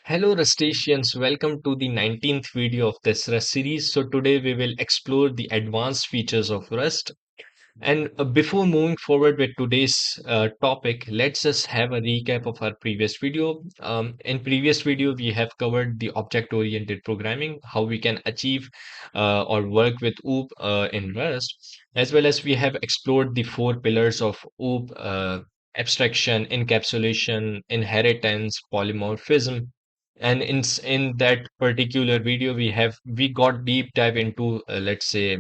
Hello Rustaceans, welcome to the 19th video of this Rust series. So today we will explore the advanced features of Rust. And before moving forward with today's topic, let's just have a recap of our previous video. In previous video, we have covered the object-oriented programming, how we can achieve or work with OOP in Rust, as well as we have explored the four pillars of OOP, abstraction, encapsulation, inheritance, polymorphism. And in that particular video, we got deep dive into let's say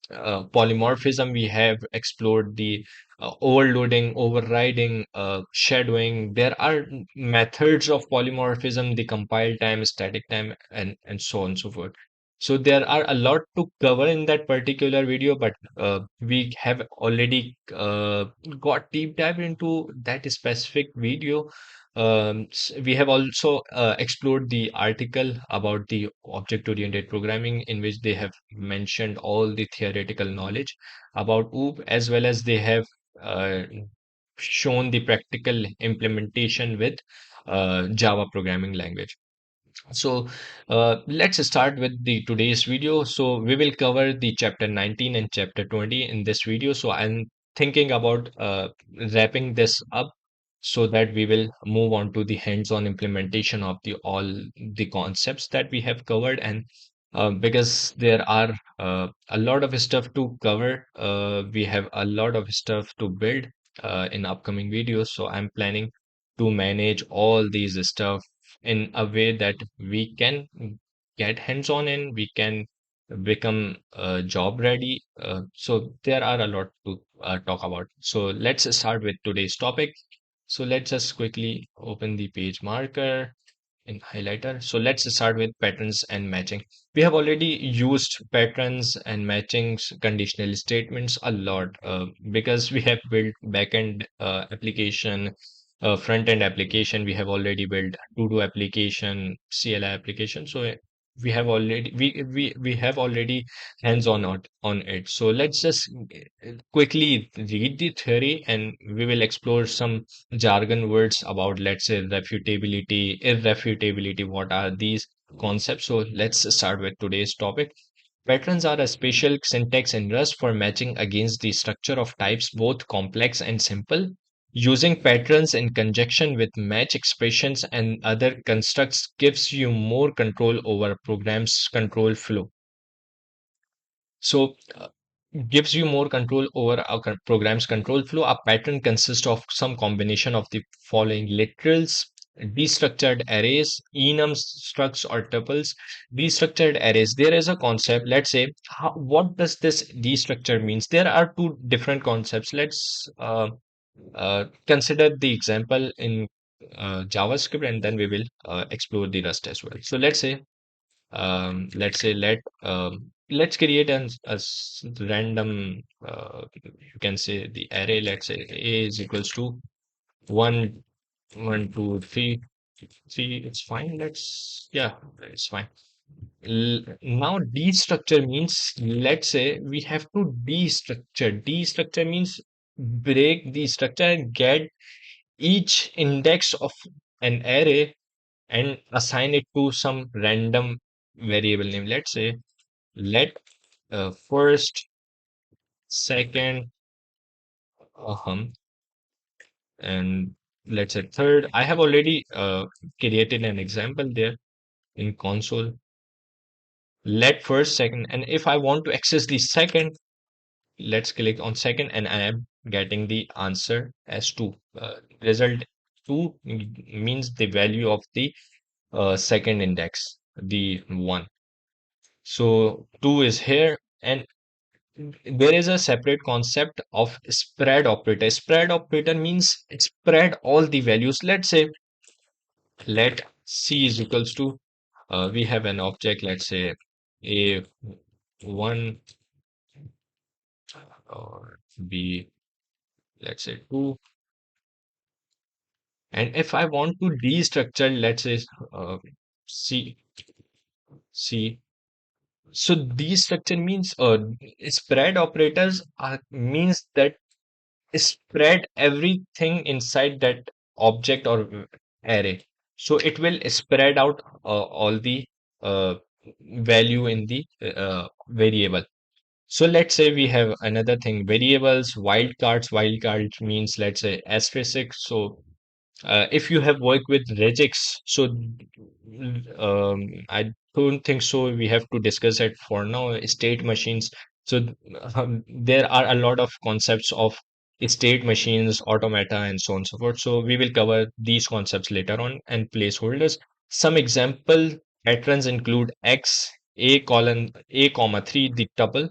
polymorphism. We have explored the overloading, overriding, shadowing. There are methods of polymorphism, the compile time, static time, and so on and so forth. So there are a lot to cover in that particular video, but we have already got deep dive into that specific video. We have also explored the article about the object-oriented programming, in which they have mentioned all the theoretical knowledge about OOP, as well as they have uh, shown the practical implementation with Java programming language. So let's start with the today's video. So we will cover the chapter 19 and chapter 20 in this video. So I'm thinking about wrapping this up so that we will move on to the hands-on implementation of the all the concepts that we have covered. And because there are a lot of stuff to cover, we have a lot of stuff to build in upcoming videos. So I'm planning to manage all these stuff in a way that we can get hands-on in, we can become job ready. So there are a lot to talk about. So let's start with today's topic. So let's just quickly open the page marker in highlighter. So let's start with patterns and matching. We have already used patterns and matchings, conditional statements a lot because we have built backend application, front-end application. We have already built to-do application, CLI application. So we have already hands-on on it. So let's just quickly read the theory, and we will explore some jargon words about, let's say, refutability, irrefutability. What are these concepts? So let's start with today's topic. Patterns are a special syntax in Rust for matching against the structure of types, both complex and simple. Using patterns in conjunction with match expressions and other constructs gives you more control over a program's control flow. So, gives you more control over a program's control flow. A pattern consists of some combination of the following: literals, destructured arrays, enums, structs, or tuples. Destructured arrays. There is a concept. Let's say, what does this destructure means? There are two different concepts. Let's consider the example in JavaScript, and then we will explore the Rust as well. So let's say let's create random you can say the array. Let's say a is equals to 1 1 2 3 3. It's fine. Let's Yeah, it's fine. Now destructure means, let's say we have to destructure means break the structure and get each index of an array and assign it to some random variable name. Let's say let first, second, hum, and let's say third. I have already created an example there in console. Let first, second, and if I want to access the second, let's click on second, and I am getting the answer as 2. Result 2 means the value of the second index, the 1. So 2 is here, and there is a separate concept of spread operator. Spread operator means spread all the values. Let's say let c is equals to, we have an object, let's say a1 or b, let's say 2. And if I want to destructure, let's say uh, c c. So destructure means spread operators means that spread everything inside that object or array. So it will spread out all the uh, value in the variable. So let's say we have another thing, variables, wildcards. Wildcards means, let's say, asterisk. So if you have worked with regex, so I don't think so. We have to discuss it for now. State machines. So there are a lot of concepts of state machines, automata, and so on and so forth. So we will cover these concepts later on, and placeholders. Some example patterns include x, a colon, a comma 3, the tuple.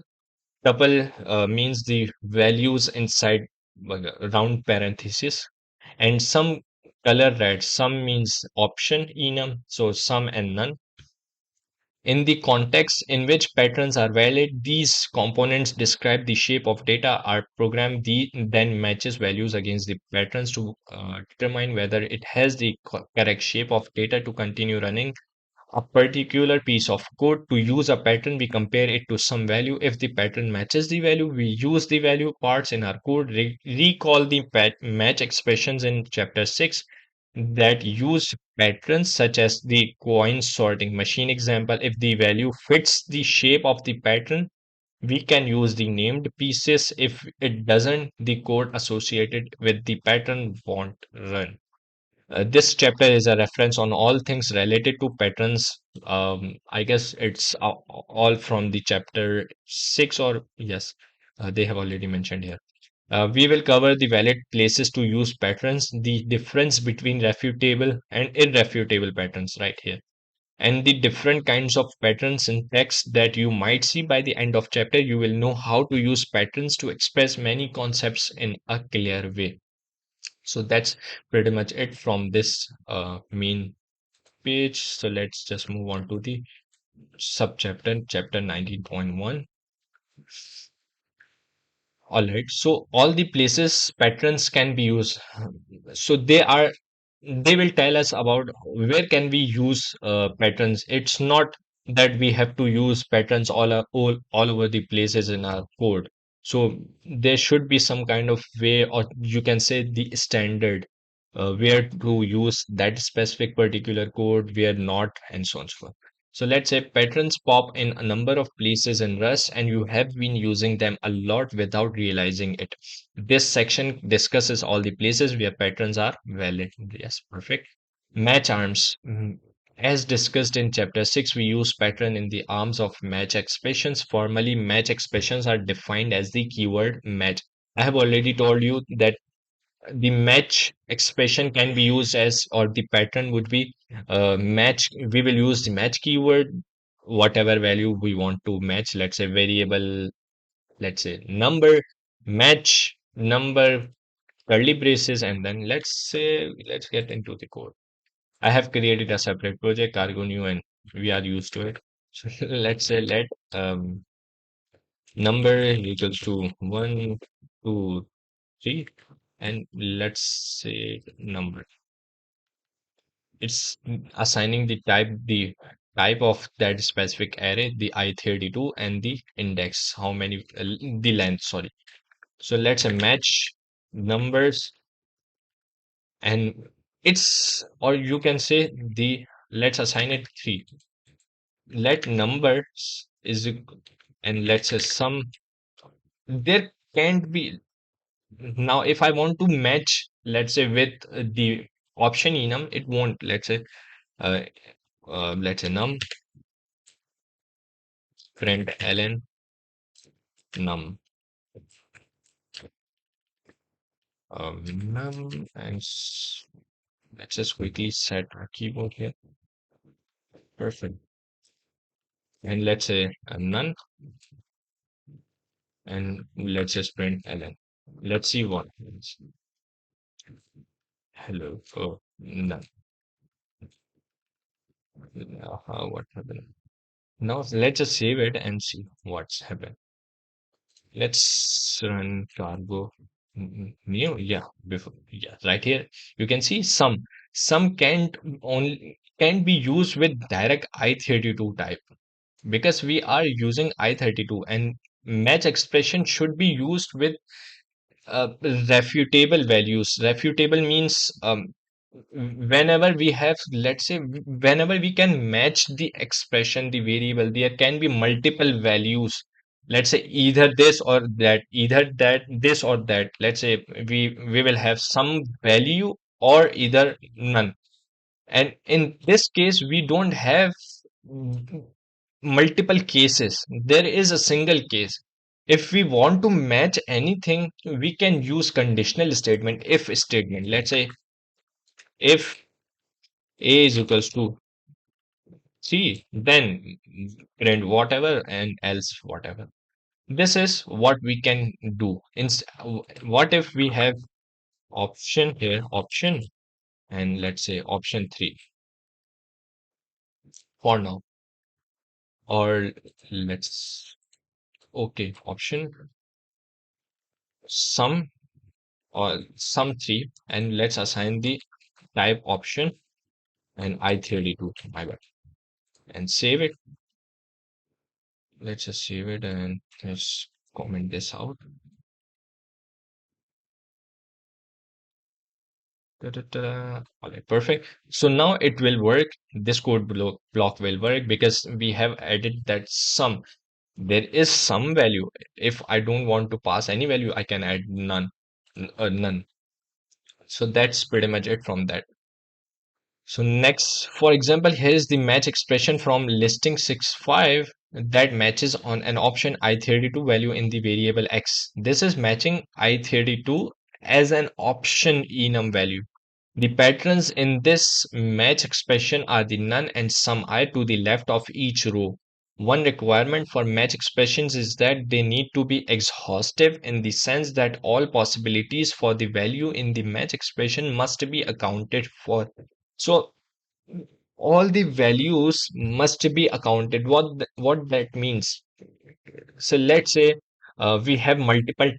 Tuple means the values inside round parentheses, and some color red. Some means option enum, so some and none. In the context in which patterns are valid, these components describe the shape of data. Our program then matches values against the patterns to determine whether it has the correct shape of data to continue running a particular piece of code. To use a pattern, we compare it to some value. If the pattern matches the value, we use the value parts in our code. Recall the match expressions in chapter 6 that use patterns, such as the coin sorting machine example. If the value fits the shape of the pattern, we can use the named pieces. If it doesn't, the code associated with the pattern won't run. This chapter is a reference on all things related to patterns. I guess it's all from the chapter 6, or yes, they have already mentioned here. We will cover the valid places to use patterns, the difference between refutable and irrefutable patterns right here, and the different kinds of patterns in text that you might see. By the end of chapter, you will know how to use patterns to express many concepts in a clear way. So that's pretty much it from this main page. So let's just move on to the subchapter, chapter 19.1. All right. So all the places patterns can be used. So they will tell us about where can we use patterns. It's not that we have to use patterns all over the places in our code. So there should be some kind of way, or you can say the standard, where to use that specific particular code, where not, and so on and so forth. So let's say patterns pop in a number of places in Rust, and you have been using them a lot without realizing it. This section discusses all the places where patterns are valid. Yes, perfect. Match arms. As discussed in chapter 6, we use pattern in the arms of match expressions. Formally, match expressions are defined as the keyword match. I have already told you that the match expression can be used as, or the pattern would be match. We will use the match keyword, whatever value we want to match. Let's say variable, let's say number, match number, curly braces, and then let's say, let's get into the code. I have created a separate project, cargo new, and we are used to it. So let's say let number equals to 1, 2, 3, and let's say number. It's assigning the type of that specific array, the I32, and the index, how many, the length, sorry. So let's say match numbers, and it's, or you can say the, let's assign it 3. Let numbers is and let's say sum. There can't be, now if I want to match, let's say with the option enum, it won't. Uh, let's say num print ln num num, and let's just quickly set our keyboard here. Perfect. And let's say none, and let's just print ln. Let's see what happens. Hello. Oh, none. What happened? Now let's just save it and see what's happened. Let's run cargo new. Yeah, before, yeah, right here you can see some can't be used with direct I32 type, because we are using I32, and match expression should be used with refutable values. Refutable means whenever we have, let's say, whenever we can match the expression, the variable, there can be multiple values. Let's say either this or that, either that, this or that. Let's say we will have some value or either none. And in this case, we don't have multiple cases. There is a single case. If we want to match anything, we can use conditional statement, if statement. Let's say if A is equals to C, then print whatever and else whatever. This is what we can do. What if we have option here, option, and let's say option 3 for now, or let's, okay, option sum or sum 3, and let's assign the type option and I32, my bad, and save it. Let's just save it and let's comment this out. Da-da-da. All right, perfect. So now it will work. This block will work because we have added that sum. There is some value. If I don't want to pass any value, I can add none. None. So that's pretty much it from that. So next, for example, here is the match expression from listing 65 that matches on an option I32 value in the variable x. This is matching I32 as an option enum value. The patterns in this match expression are the none and sum I to the left of each row. One requirement for match expressions is that they need to be exhaustive in the sense that all possibilities for the value in the match expression must be accounted for. So all the values must be accounted. What that means? So let's say we have multiple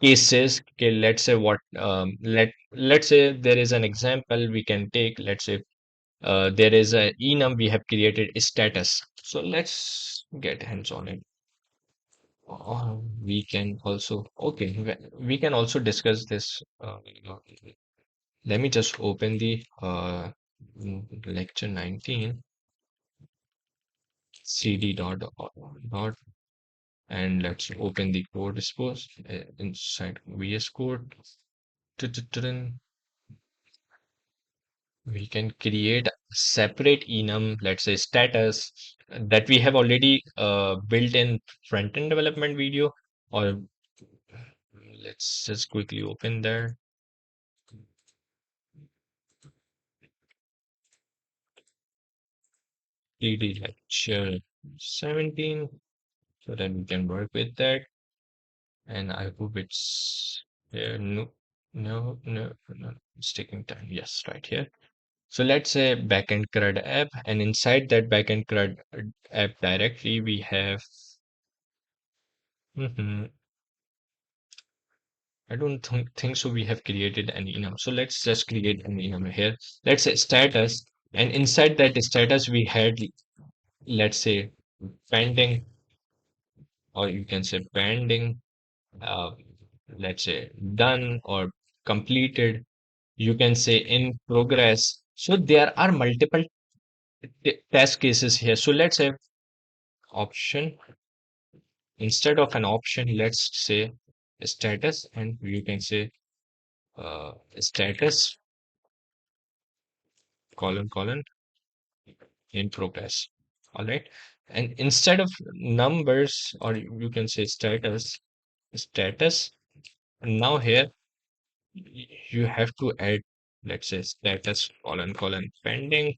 cases. Okay, let's say what let's say there is an example we can take. Let's say there is a enum we have created status. So let's get hands on it. We can also, okay, we can also discuss this. Let me just open the lecture 19 cd dot, and let's open the code suppose inside VS Code. Dun. We can create a separate enum, let's say status, that we have already built in front-end development video, or let's just quickly open there. PD lecture 17, so that we can work with that. And I hope it's here. No, no, it's taking time. Yes, right here. So let's say backend CRUD app, and inside that backend CRUD app directly we have. Mhm, I don't think so. We have created an enum. So let's just create an enum here. Let's say status, and inside that status we had, let's say, pending, or you can say pending. Uh, let's say done or completed. You can say in progress. So there are multiple test cases here. So let's say option, instead of an option, let's say status, and you can say status colon in progress. All right. And instead of numbers, or you can say status. And now here you have to add, let's say status colon pending.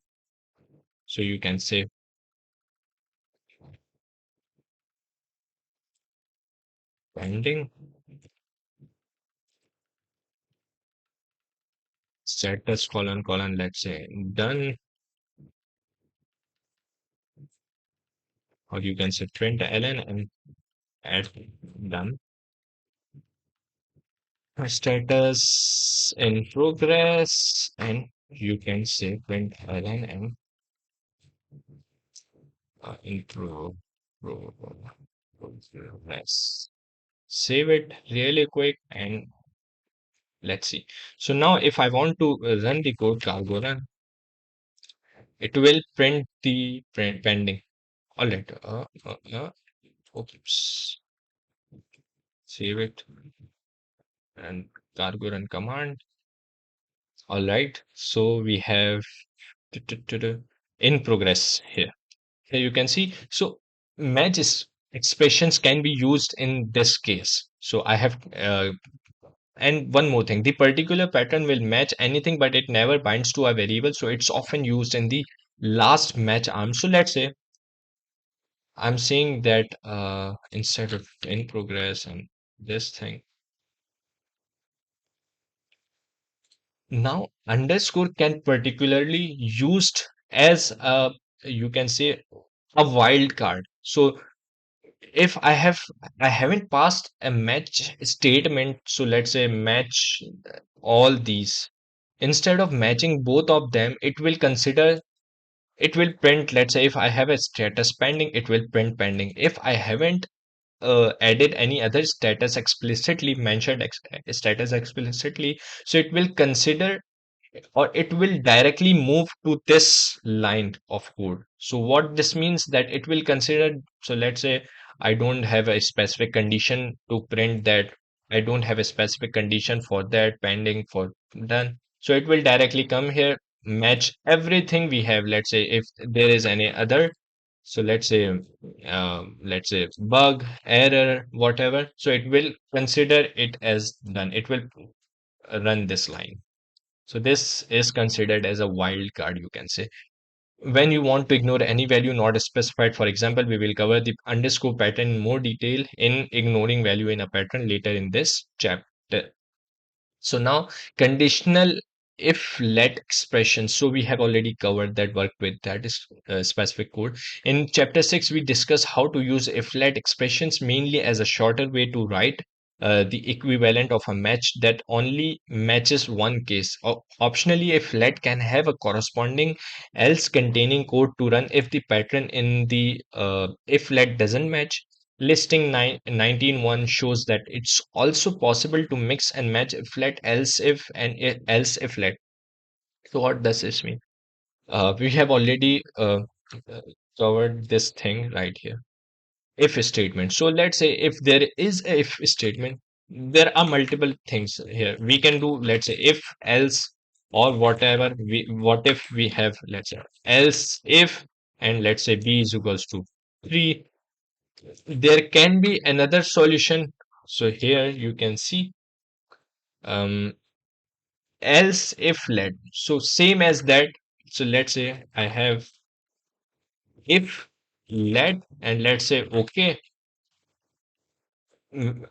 So you can say pending status colon, let's say done, or you can say println and add done. Status in progress, and you can say println and improve progress. Save it really quick and Let's see. So now if I want to run the code cargo run, it will print the pending. All right. Oops. Save it and cargo run command. All right. So we have in progress here. Here you can see. So expressions can be used in this case. So I have and one more thing, the particular pattern will match anything, but it never binds to a variable. So it's often used in the last match arm. So let's say I'm saying that instead of in progress and this thing, now underscore can particularly used as a, you can say, a wild card. So if I haven't passed a match statement, so let's say match all these. Instead of matching both of them, it will print, let's say if I have a status pending, it will print pending. If I haven't added any other status explicitly, mentioned status explicitly, so it will consider or it will directly move to this line of code. So what this means that it will consider, so let's say I don't have a specific condition to print that, I don't have a specific condition for that pending for done. So it will directly come here, match everything we have. Let's say if there is any other, so let's say bug, error, whatever. So it will consider it as done. It will run this line. So this is considered as a wild card, you can say. When you want to ignore any value not specified, for example, we will cover the underscore pattern in more detail in ignoring value in a pattern later in this chapter. So now conditional if let expressions. So we have already covered that, work with that is specific code. In chapter 6, we discuss how to use if let expressions mainly as a shorter way to write the equivalent of a match that only matches one case. Optionally, if let can have a corresponding else containing code to run if the pattern in the if let doesn't match. Listing 19.1 shows that it's also possible to mix and match if let, else if, and else if let. So what does this mean? We have already uh, covered this thing right here. If statement. So let's say if there is a if statement, there are multiple things here. We can do, let's say, if, else, or whatever. What if we have, let's say, else if, and let's say b is equals to 3. There can be another solution. So here you can see um, else if let. So same as that. So let's say I have if let, and let's say okay,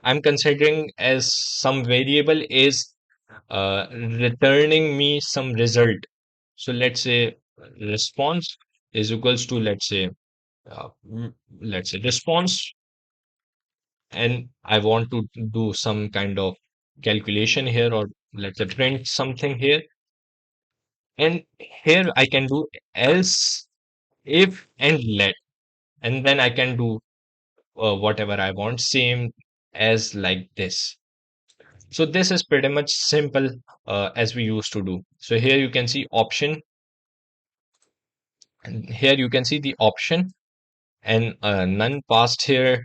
I'm considering as some variable is returning me some result. So let's say response is equals to, uh, let's say response, and I want to do some kind of calculation here, or let's say print something here. And here I can do else, if, and let, and then I can do whatever I want, same as like this. So this is pretty much simple as we used to do. So here you can see option, and here you can see the option, and none passed here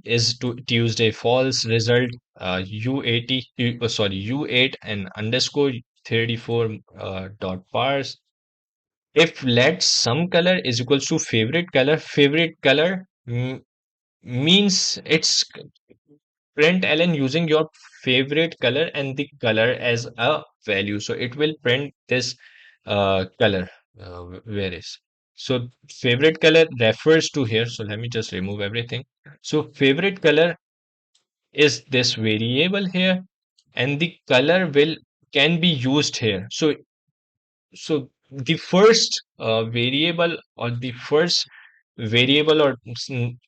is to Tuesday false result U80 sorry U8 and underscore 34 dot parse. If let some color is equals to favorite color means it's print ln using your favorite color and the color as a value. So it will print this color where is. So favorite color refers to here. So let me just remove everything. So favorite color is this variable here, and the color will can be used here. So the first variable, or the first variable, or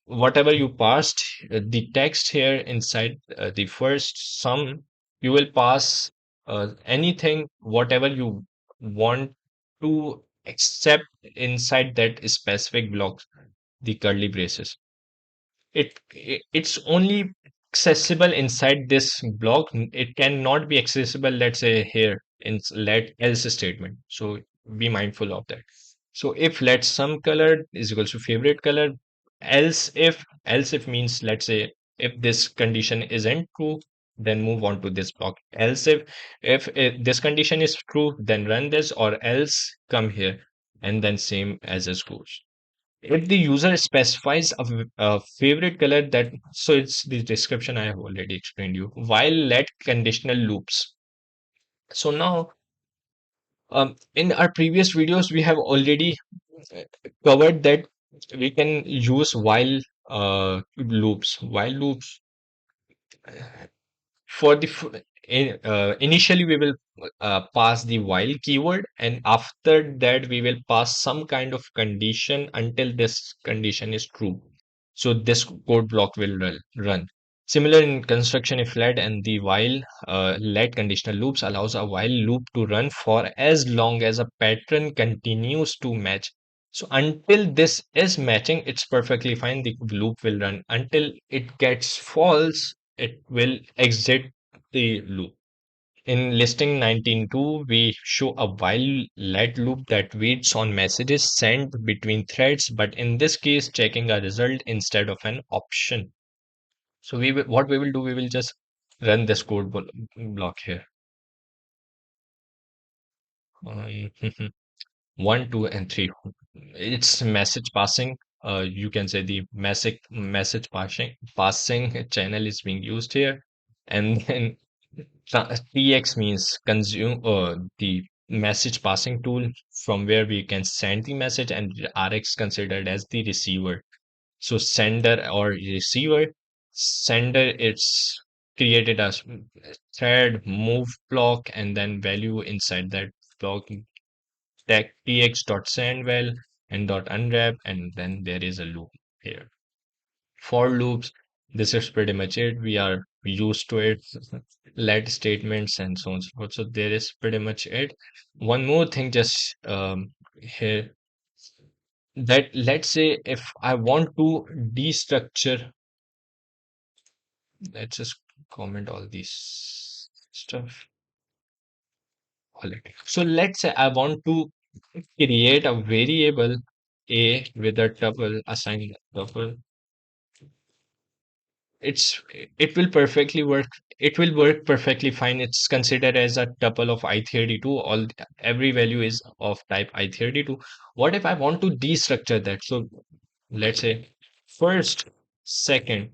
whatever you passed, the text here inside the first sum, you will pass anything, whatever you want to accept inside that specific block, the curly braces. It's only accessible inside this block. It cannot be accessible, let's say here in let else statement. So be mindful of that. So if let some color is equals to favorite color, else if means, let's say if this condition isn't true, then move on to this block. Else if this condition is true, then run this, or else come here, and then same as this goes. If the user specifies a favorite color, that so it's the description I have already explained you, while let conditional loops. So now, in our previous videos we have already uh, covered that we can use while loops for the initially we will pass the while keyword, and after that we will pass some kind of condition until this condition is true, so this code block will run. Similar in construction, if let and the while let conditional loops allows a while loop to run for as long as a pattern continues to match. So until this is matching, it's perfectly fine. The loop will run until it gets false. It will exit the loop. In listing 19.2, we show a while let loop that waits on messages sent between threads, but in this case, checking a result instead of an option. So what we will do, we will just run this code block here. Um, 1, 2, and 3. It's message passing. You can say the message passing channel is being used here, and then TX means consume the message passing tool from where we can send the message, and RX considered as the receiver. So sender or receiver, sender it's created as thread move block, and then value inside that block tag tx dot send well and dot unwrap, and then there is a loop here. For loops, this is pretty much it. We are used to it. Let statements and so on and so forth. So there is pretty much it. One more thing, just here, that let's say if I want to destructure, let's just comment all these stuff. All right. So let's say I want to create a variable a with a tuple, assign tuple. It will perfectly work. It will work perfectly fine. It's considered as a tuple of i32. Every value is of type i32. What if I want to destructure that? So let's say first, second,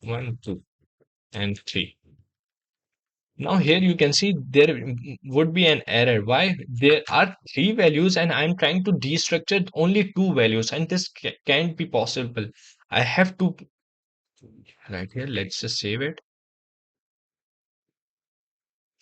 1, 2, and 3. Now here you can see there would be an error. Why? There are three values and I'm trying to destructure only two values, and this can't be possible. I have to, right here, let's just save it.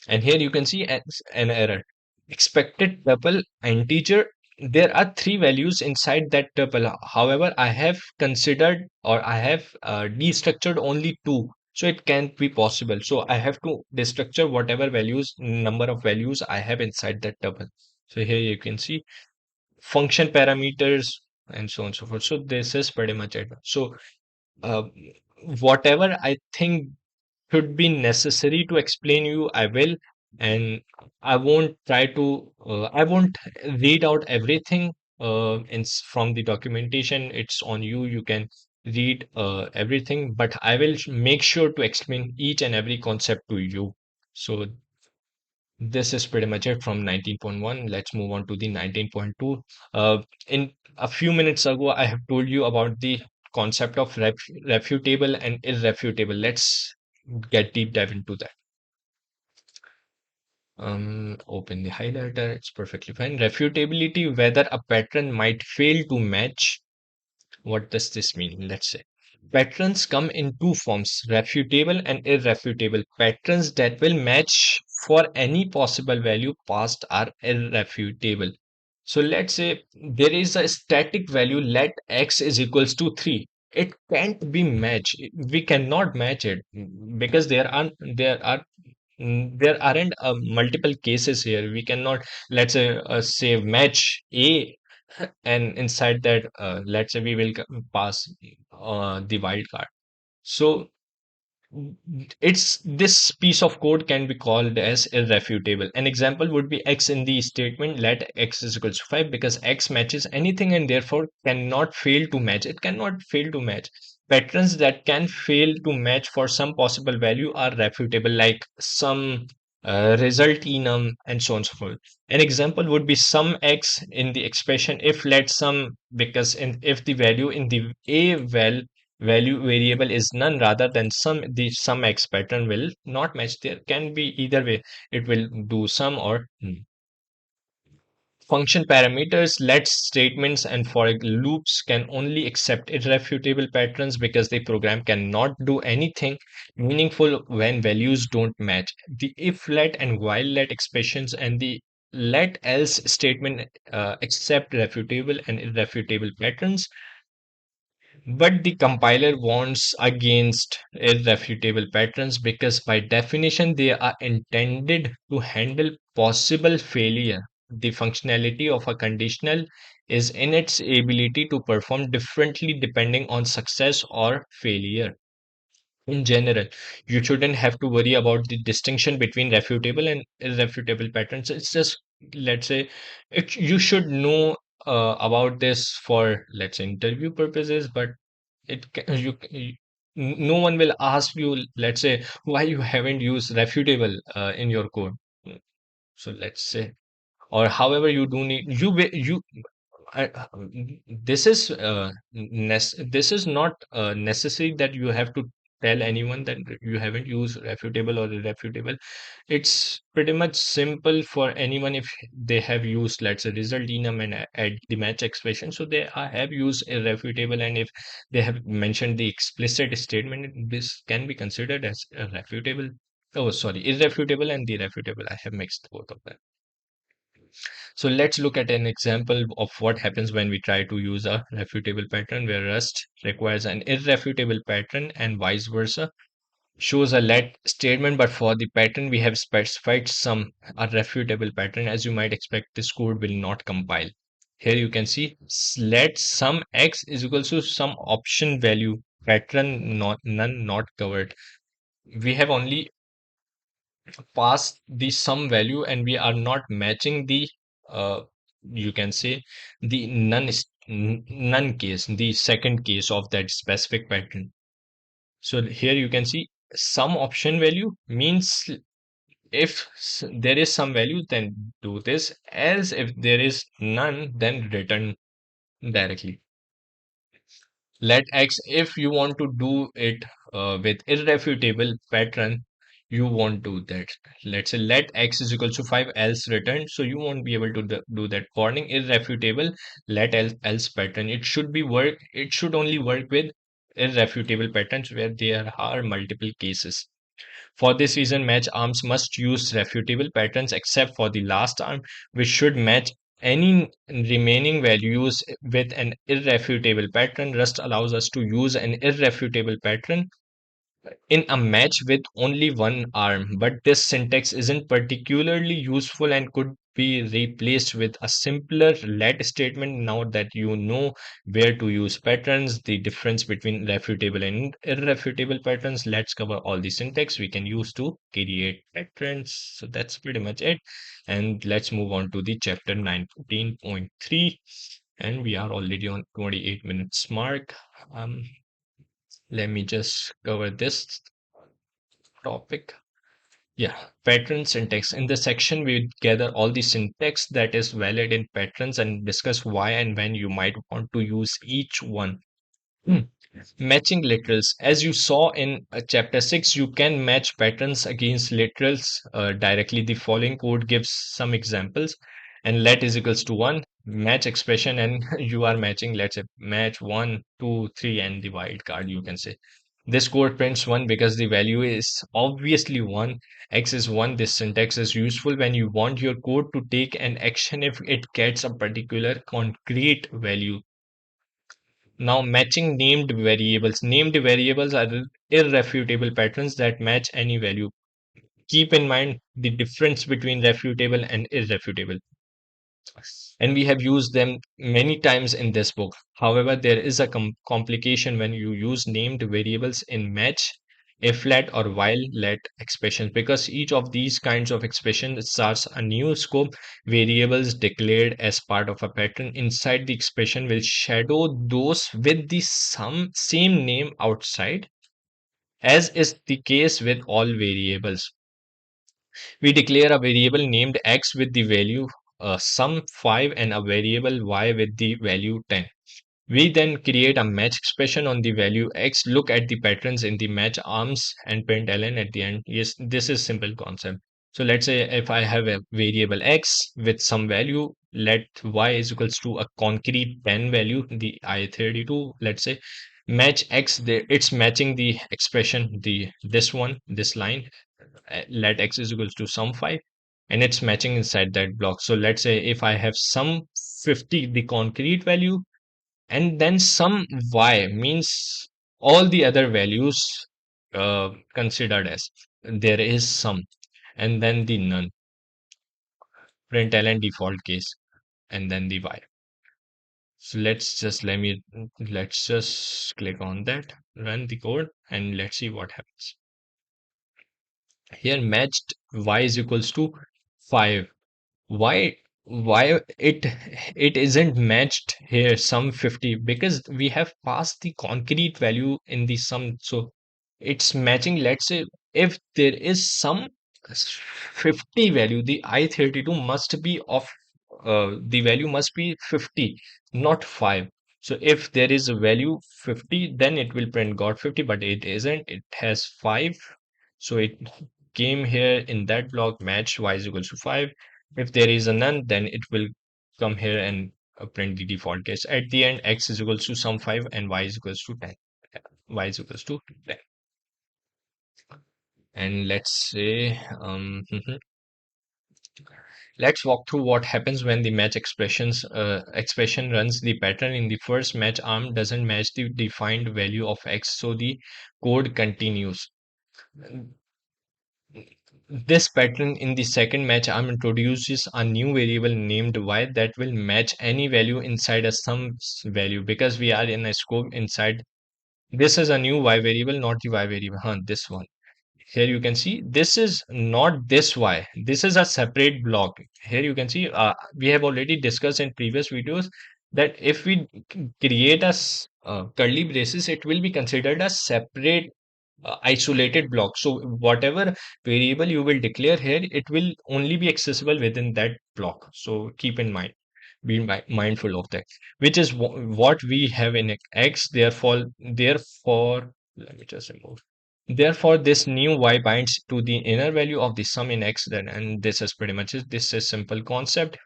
And here you can see an error. Expected tuple integer. There are three values inside that tuple. However, I have considered, or I have destructured only two. So it can't be possible. So I have to destructure whatever values, number of values I have inside that tuple. So here you can see function parameters and so on and so forth. So this is pretty much it. So uh, whatever I think should be necessary to explain you, I will, and I won't read out everything from the documentation. It's on you. You can read everything, but I will make sure to explain each and every concept to you. So this is pretty much it from 19.1. Let's move on to the 19.2. In a few minutes ago, I have told you about the concept of refutable and irrefutable. Let's get deep dive into that. Open the highlighter. It's perfectly fine. Refutability, whether a pattern might fail to match. What does this mean? Let's say patterns come in two forms, refutable and irrefutable. Patterns that will match for any possible value passed are irrefutable. So let's say there is a static value, let x is equals to 3. It can't be matched. We cannot match it because there aren't multiple cases here. We cannot, let's say match A, and inside that let's say we will pass the wildcard. So it's this piece of code can be called as irrefutable. An example would be x in the statement let x is equals to 5, because x matches anything and therefore cannot fail to match. It cannot fail to match. Patterns that can fail to match for some possible value are refutable, like some result enum and so on and so forth. An example would be some x in the expression if let some, because if the value in the a value variable is none rather than some, the some x pattern will not match. There can be either way, it will do some or none. Function parameters, let statements and for loops can only accept irrefutable patterns because the program cannot do anything meaningful when values don't match. The if let and while let expressions and the let else statement accept refutable and irrefutable patterns, but the compiler warns against irrefutable patterns because, by definition, they are intended to handle possible failure. The functionality of a conditional is in its ability to perform differently depending on success or failure. In general, you shouldn't have to worry about the distinction between refutable and irrefutable patterns. It's just, let's say, you should know about this for, let's say, interview purposes, but no one will ask you, let's say, why you haven't used refutable in your code. So let's say, or however you do need you you I, this is not necessary that you have to tell anyone that you haven't used refutable or irrefutable. It's pretty much simple for anyone if they have used, let's say, result enum and add the match expression. So they have used irrefutable, and if they have mentioned the explicit statement, this can be considered as refutable. Oh, sorry, irrefutable and the refutable. I have mixed both of them. So let's look at an example of what happens when we try to use a refutable pattern where Rust requires an irrefutable pattern and vice versa. Shows a let statement, but for the pattern we have specified some a refutable pattern. As you might expect, this code will not compile. Here you can see let some x is equals to some option value, pattern not none not covered. We have only pass the sum value and we are not matching the you can say the none case, the second case of that specific pattern. So here you can see some option value means if there is some value then do this, else if there is none then return directly. Let x, if you want to do it with irrefutable pattern, you won't do that. Let's say let x is equal to 5 else return, so you won't be able to do that. Warning, irrefutable let else pattern, it should only work with irrefutable patterns where there are multiple cases. For this reason, match arms must use refutable patterns except for the last arm, which should match any remaining values with an irrefutable pattern. Rust allows us to use an irrefutable pattern in a match with only one arm, but this syntax isn't particularly useful and could be replaced with a simpler let statement. Now that you know where to use patterns, the difference between refutable and irrefutable patterns, let's cover all the syntax we can use to create patterns. So that's pretty much it. And let's move on to the chapter 19.3. And we are already on 28 minutes mark. Let me just cover this topic. Yeah, pattern syntax. In this section, we gather all the syntax that is valid in patterns and discuss why and when you might want to use each one. Hmm. Matching literals. As you saw in chapter 6, you can match patterns against literals directly. The following code gives some examples. And let is equals to 1, match expression, and you are matching, let's say, match 1, 2, 3, and the wildcard, you can say. This code prints 1 because the value is obviously 1. X is 1. This syntax is useful when you want your code to take an action if it gets a particular concrete value. Now, matching named variables. Named variables are irrefutable patterns that match any value. Keep in mind the difference between refutable and irrefutable. and we have used them many times in this book. However, there is a complication when you use named variables in match, if let or while let expressions, because each of these kinds of expressions starts a new scope. Variables declared as part of a pattern inside the expression will shadow those with the same name outside, as is the case with all variables. We declare a variable named x with the value sum 5 and a variable y with the value 10. We then create a match expression on the value x, look at the patterns in the match arms, and print ln at the end. Yes, this is simple concept. So let's say if I have a variable x with some value, let y is equals to a concrete 10 value, the I32, let's say, match x there, it's matching the expression, the this one, this line, let x is equals to sum 5, and it's matching inside that block. So let's say if I have sum 50, the concrete value, and then some y means all the other values considered as there is some, and then the none, println default case, and then the y. So let's just click on that, run the code, and let's see what happens. Here matched y is equals to 5. Why it isn't matched here sum 50? Because we have passed the concrete value in the sum, so it's matching. Let's say if there is some 50 value, the I32 must be of the value must be 50, not 5. So if there is a value 50, then it will print got 50, but it isn't, it has 5. So it came here in that block match y is equals to 5. If there is a none, then it will come here and print the default case. At the end, x is equals to sum 5 and y is equals to 10. Y is equals to 10. And let's say, let's walk through what happens when the match expression runs. The pattern in the first match arm doesn't match the defined value of x, so the code continues. This pattern in the second match arm introduces a new variable named y that will match any value inside a sum value, because we are in a scope inside. This is a new y variable, not the y variable. This one. Here you can see this is not this y. This is a separate block. Here you can see we have already discussed in previous videos that if we create a curly braces, it will be considered a separate isolated block. So whatever variable you will declare here, it will only be accessible within that block. So keep in mind, be mindful of that, which is what we have in x. Therefore, let me just remove. Therefore, this new y binds to the inner value of the sum in x. Then, and this is pretty much it. This is simple concept.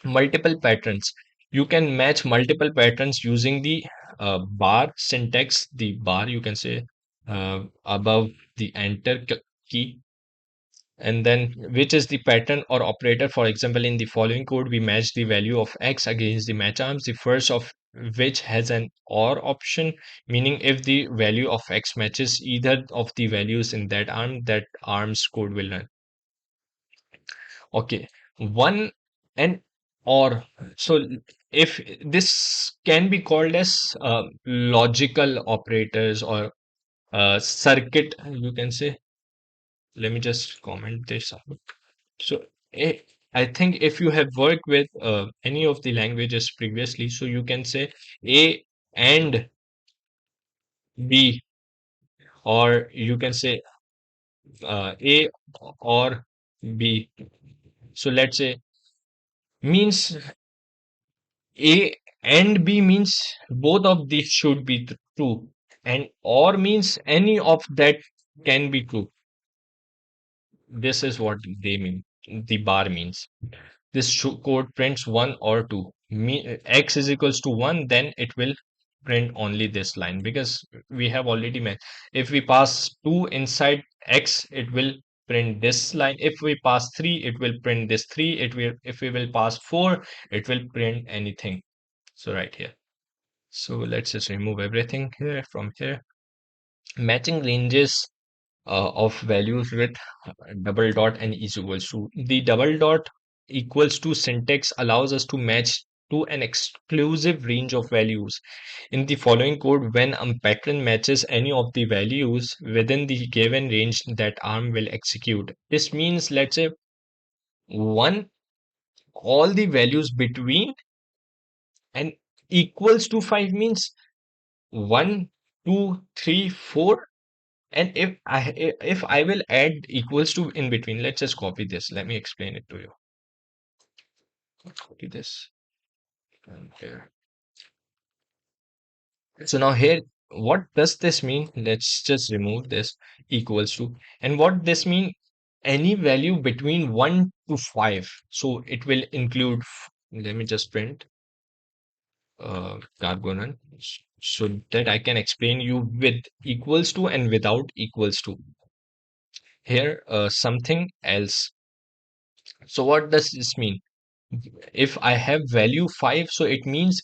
Multiple patterns. You can match multiple patterns using the bar syntax. The bar, you can say, above the enter key, and then which is the pattern or operator. For example, in the following code, we match the value of x against the match arms, the first of which has an or option, meaning if the value of x matches either of the values in that arm, that arm's code will run. Okay, one and or. So if this can be called as logical operators or circuit, you can say. Let me just comment this out. So eh, I think if you have worked with any of the languages previously, so you can say A and B, or you can say A or B. So let's say means A and B means both of these should be true, and or means any of that can be true. This is what they mean. The bar means. This code prints 1 or 2. X is equals to 1, then it will print only this line, because we have already met. If we pass 2 inside x, it will print this line. If we pass 3, it will print this 3. If we will pass 4, it will print anything. So right here. So let's just remove everything here from here. Matching ranges of values with double dot and is equals to the double dot. equals to syntax allows us to match to an exclusive range of values. In the following code, when a pattern matches any of the values within the given range, that arm will execute. This means, let's say, one, all the values between and equals to 5 means 1, 2, 3, 4. And if I will add equals to in between, let's just copy this. Let me explain it to you. Copy this. And here. So now here, what does this mean? Let's just remove this equals to. And what this mean? Any value between 1 to 5. So it will include, let me just print Gargonan so that I can explain you with equals to and without equals to. Here, something else. So what does this mean? If I have value 5, so it means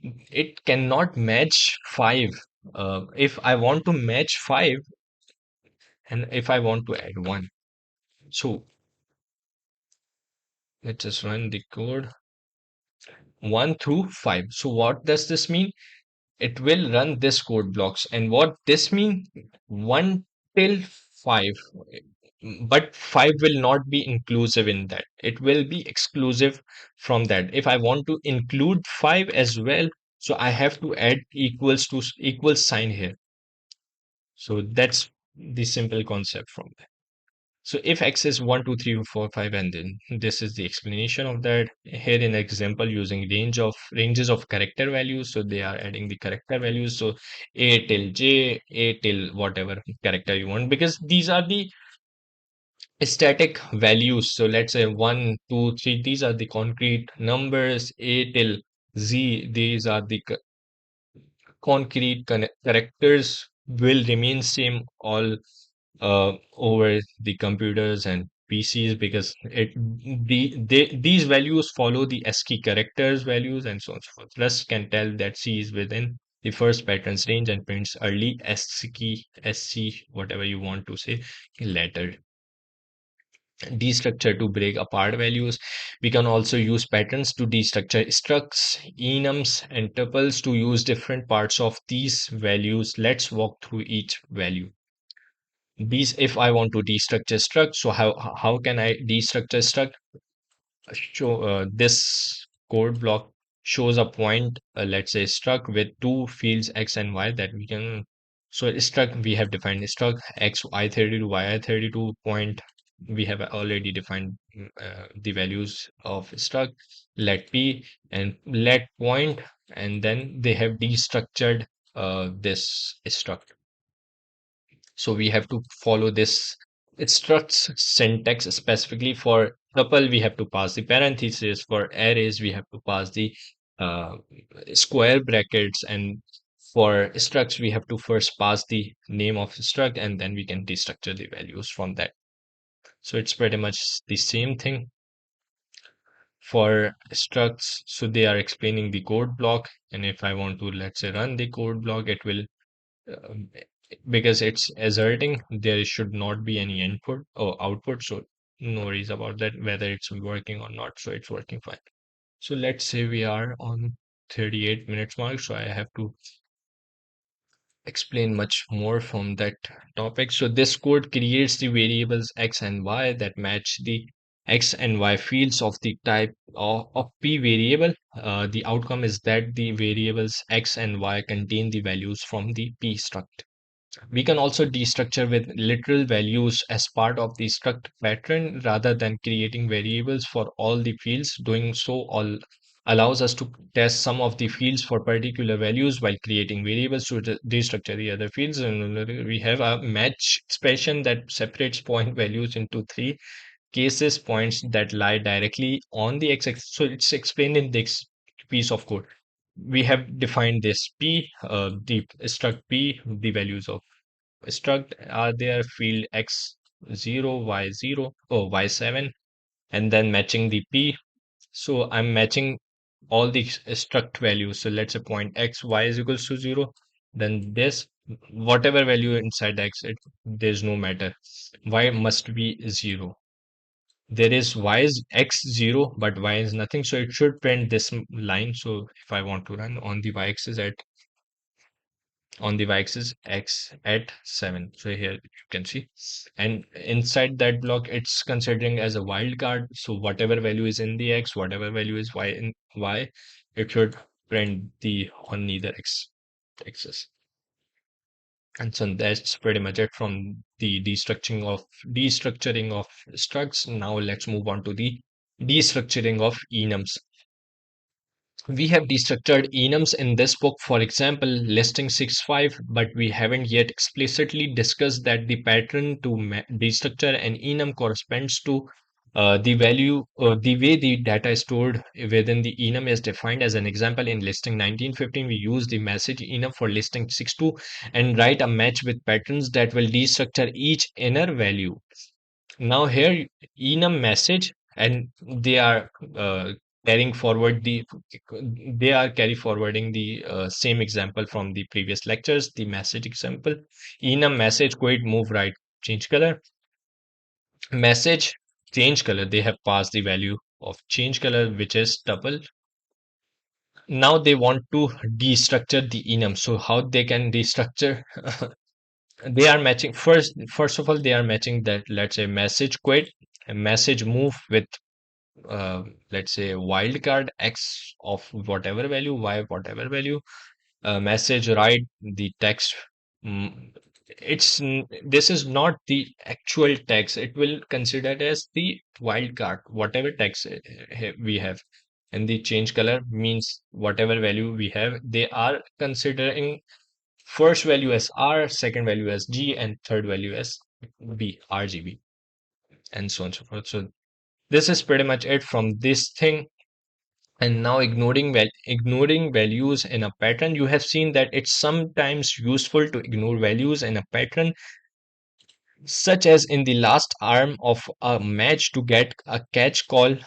it cannot match 5. If I want to match 5 and if I want to add 1. So let's just run the code 1 through 5. So what does this mean? It will run this code blocks. And what this mean? 1 till 5. But 5 will not be inclusive in that. It will be exclusive from that. If I want to include 5 as well, so I have to add equals to equal sign here. So that's the simple concept from that. So if x is 1, 2, 3, 4, 5, and then this is the explanation of that. Here in example using ranges of character values. So they are adding the character values. So a till j, a till whatever character you want, because these are the static values. So let's say 1, 2, 3, these are the concrete numbers. A till z, these are the concrete characters will remain same all over the computers and PCs, because these values follow the ASCII characters values and so on and so forth. Rust can tell that C is within the first patterns range and prints early ASCII, SC, whatever you want to say, letter. Destructure to break apart values. We can also use patterns to destructure structs, enums, and tuples to use different parts of these values. Let's walk through each value. These, if I want to destructure struct, so how can I destructure struct? Show this code block shows a point, let's say struct with two fields x and y that we can. So struct, we have defined struct x I32 y I32 point. We have already defined the values of struct let p and let point, and then they have destructured this struct. So we have to follow this structs syntax. Specifically for tuple, we have to pass the parentheses. For arrays, we have to pass the uh, square brackets. And for structs, we have to first pass the name of struct, and then we can destructure the values from that. So it's pretty much the same thing for structs. So they are explaining the code block. And if I want to, let's say, run the code block, it will um, because it's asserting there should not be any input or output, so no worries about that whether it's working or not. So it's working fine. So let's say we are on 38 minutes mark, so I have to explain much more from that topic. So this code creates the variables x and y that match the x and y fields of the type of p variable. The outcome is that the variables x and y contain the values from the p struct. We can also destructure with literal values as part of the struct pattern rather than creating variables for all the fields. Doing so all allows us to test some of the fields for particular values while creating variables to destructure the other fields. And we have a match expression that separates point values into three cases: points that lie directly on the x-axis. So it's explained in this piece of code. We have defined this p, the struct p, the values of struct are there, field x0 y0 or y7, and then matching the p. So I'm matching all the struct values. So let's say point x y is equals to 0, then this whatever value inside x, there's no matter, y must be 0. there is y is x 0, but y is nothing, so it should print this line. So if I want to run on the y-axis x at 7, so here you can see, and inside that block it's considering as a wildcard, so whatever value is in the x, whatever value is y in y, it should print the on either x axis. And so that's pretty much it from the destructuring of structs. Now let's move on to the destructuring of enums. We have destructured enums in this book, for example, listing 6.5, but we haven't yet explicitly discussed that the pattern to destructure an enum corresponds to the value, the way the data is stored within the enum is defined. As an example, in listing 1915, we use the message enum for listing 6.2 and write a match with patterns that will destructure each inner value. Now here enum message, and they are carrying forward the they are carry forwarding the same example from the previous lectures, the message example. Enum message quit move right change color. Message change color, they have passed the value of change color, which is tuple. Now they want to destructure the enum. So how they can destructure? They are matching first of all, they are matching that, let's say, message quit and message move with let's say wildcard x of whatever value, y whatever value, message write the text. mm, this is not the actual text, it will consider it as the wildcard whatever text we have, and the change color means whatever value we have, they are considering first value as R, second value as G, and third value as B, RGB, and so on and so forth. So this is pretty much it from this thing. And now ignoring values in a pattern, you have seen that it's sometimes useful to ignore values in a pattern, such as in the last arm of a match to get a catch haul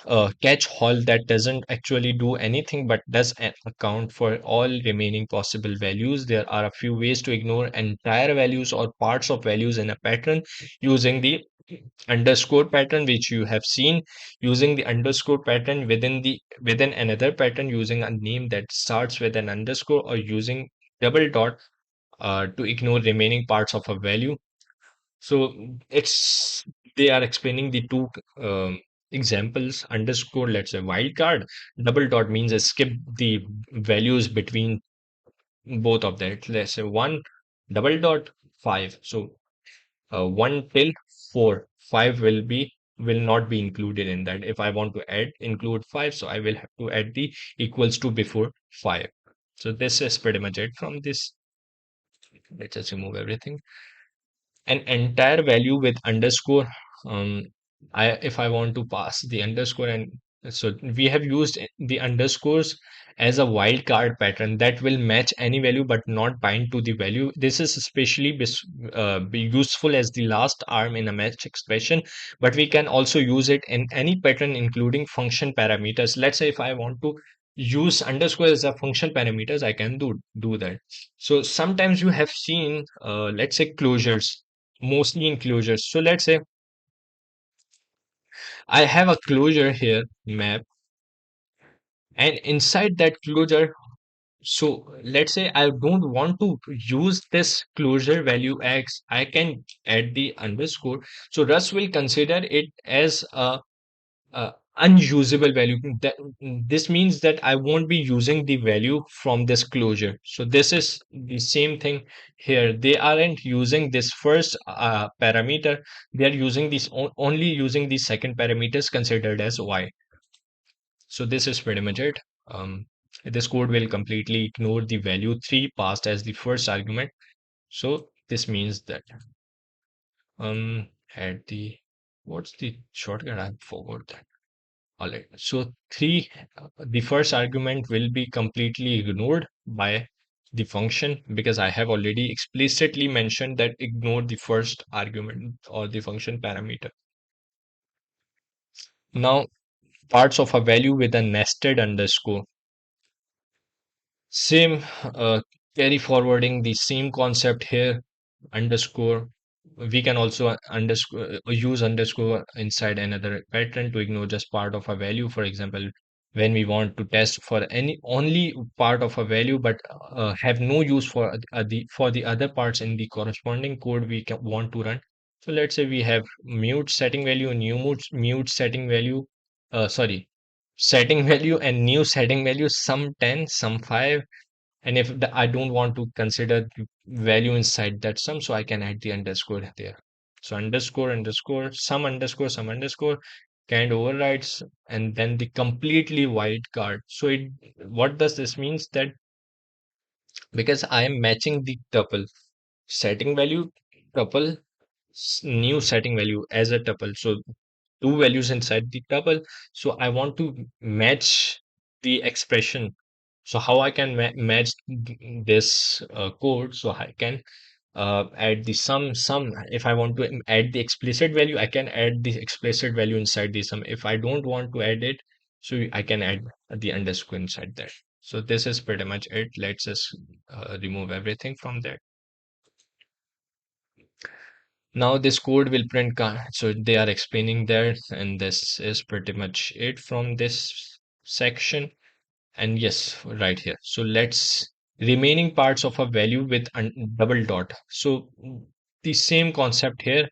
that doesn't actually do anything but does account for all remaining possible values. There are a few ways to ignore entire values or parts of values in a pattern using the underscore pattern, which you have seen, using the underscore pattern within another pattern using a name that starts with an underscore, or using double dot to ignore remaining parts of a value. So it's they are explaining the two examples. Underscore, let's say wildcard. Double dot means skip the values between both of that. Let's say one double dot five. So 1 till 4, 5 will not be included in that. If I want to include 5, so I will have to add the equals to before 5. So this is pretty much it from this. Let's just remove everything. An entire value with underscore. um if I want to pass the underscore, and so we have used the underscores as a wildcard pattern that will match any value but not bind to the value. This is especially be useful as the last arm in a match expression, but we can also use it in any pattern including function parameters. Let's say if I want to use underscore as a function parameters, I can do that. So sometimes you have seen let's say closures, mostly in closures. So let's say I have a closure here map, and inside that closure, so let's say I don't want to use this closure value x, I can add the underscore. So Rust will consider it as a unusable value. That this means that I won't be using the value from this closure. So this is the same thing here. They aren't using this first parameter. They are using this only using the second parameters considered as y. So this is pretty much it. This code will completely ignore the value 3 passed as the first argument. So this means that at the what's the shortcut? I forgot that. All right. So the first argument will be completely ignored by the function, because I have already explicitly mentioned that ignore the first argument or the function parameter. Now, parts of a value with a nested underscore. Same carry forwarding the same concept here. Underscore we can also underscore use underscore inside another pattern to ignore just part of a value. For example, when we want to test for any only part of a value, but have no use for the other parts in the corresponding code we want to run. So let's say we have mute setting value, new mute setting value, sorry, setting value and new setting value, some 10, some 5. And if I don't want to consider the value inside that sum, so I can add the underscore there. So underscore underscore some underscore kind overrides, and then the completely white card. So it what does this means that because I am matching the tuple setting value tuple new setting value as a tuple. So two values inside the tuple. So I want to match the expression. So how I can match this code? So I can add the sum. If I want to add the explicit value, I can add the explicit value inside the sum. If I don't want to add it, so I can add the underscore inside that. So this is pretty much it. Let's just remove everything from there. Now this code will print so they are explaining that, and this is pretty much it from this section. And yes, right here. So let's remaining parts of a value with double dot. So the same concept here.